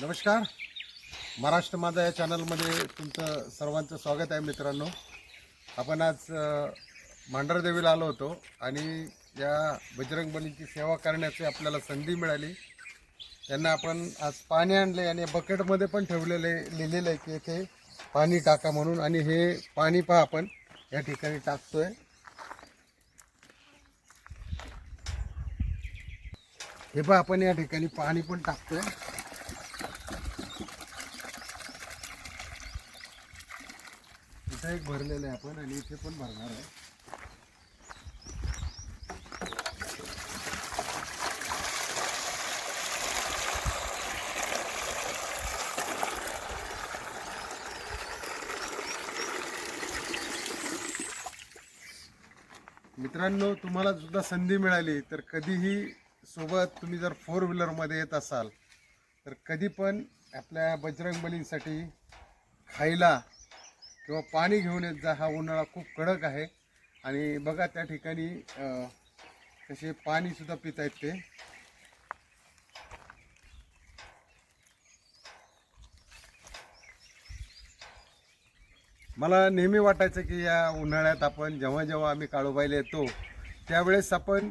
नमस्कार. महाराष्ट्र माझा या चॅनलमध्ये तुमचं सर्वांचं स्वागत आहे. मित्रांनो, आपण आज मांढरदेवीला आलो होतो आणि या बजरंगबलीची सेवा करण्याची आपल्याला संधी मिळाली. त्यांना आपण आज पाणी आणले आणि बकेटमध्ये पण लिहिलेलं आहे की इथे पाणी टाका म्हणून. आणि हे पाणी पहा आपण या ठिकाणी टाकतोय. हे पहा आपण या ठिकाणी पाणी पण टाकतोय. इथे एक भरलेलं आहे आपण आणि इथे पण भरणार आहे. मित्रांनो, तुम्हाला सुद्धा संधी मिळाली तर कधीही सोबत तुम्ही जर 4 व्हीलरमध्ये येत असाल तर कधी पण आपल्या बजरंगबलीसाठी खायला किंवा पाणी घेऊन येत जा. हा उन्हाळा खूप कडक आहे आणि बघा त्या ठिकाणी कसे पाणीसुद्धा पित आहेत ते. मला नेहमी वाटायचं की या उन्हाळ्यात आपण जेव्हा आम्ही काळोबाईला येतो त्यावेळेस आपण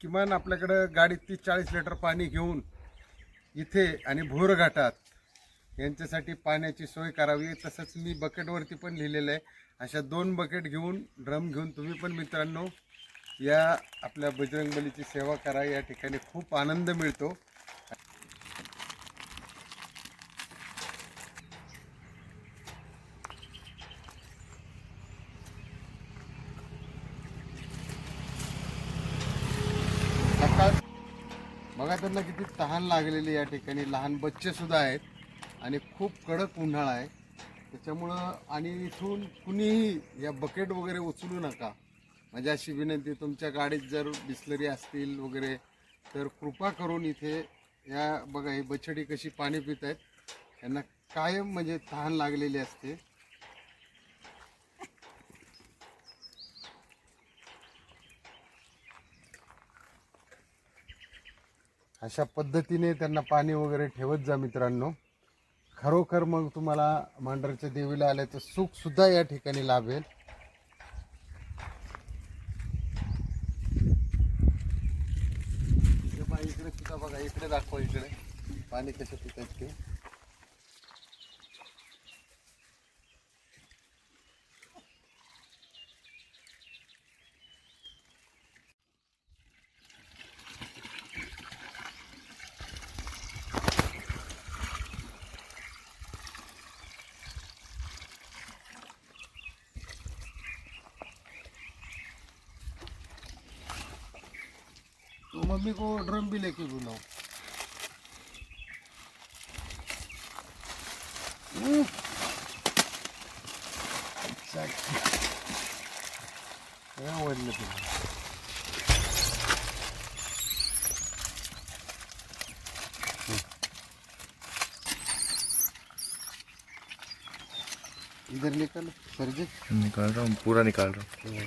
किमान आपल्याकडं गाडीत 30-40 लिटर पाणी घेऊन इथे आणि भोरघाटात यांच्यासाठी पाण्याची सोय करावी. तसंच मी बकेटवरती पण लिहिलेलं आहे. अशा 2 बकेट घेऊन ड्रम घेऊन तुम्ही पण मित्रांनो या आपल्या बजरंगबलीची सेवा करा. या ठिकाणी खूप आनंद मिळतो. सकाळ बघा त्यांना किती तहान लागलेली. या ठिकाणी लहान बच्चे सुद्धा आहेत आणि खूप कडक उन्हाळा आहे त्याच्यामुळं. आणि इथून कुणीही या बकेट वगैरे उचलू नका. माझी अशी विनंती, तुमच्या गाडीत जर बिस्लरी असतील वगैरे तर कृपा करून इथे या बघा ही बछडी कशी पाणी पित आहेत. यांना कायम म्हणजे तहान लागलेली असते. अशा पद्धतीने त्यांना पाणी वगैरे ठेवत जा मित्रांनो. खरोखर मग तुम्हाला मांढरच्या देवीला आल्याचं सुख सुद्धा या ठिकाणी लाभेल. इकडे सुद्धा बघा, इकडे दाखवा, इकडे पाणी कसं पितात ते. तो मम्मी को ड्रम भी लेके बुलाओ. आवडलं तुला. इधर निकाल सरजी. निकाल रहा हूँ, पूरा निकाल रहा हूँ.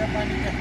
पाणी घ्या.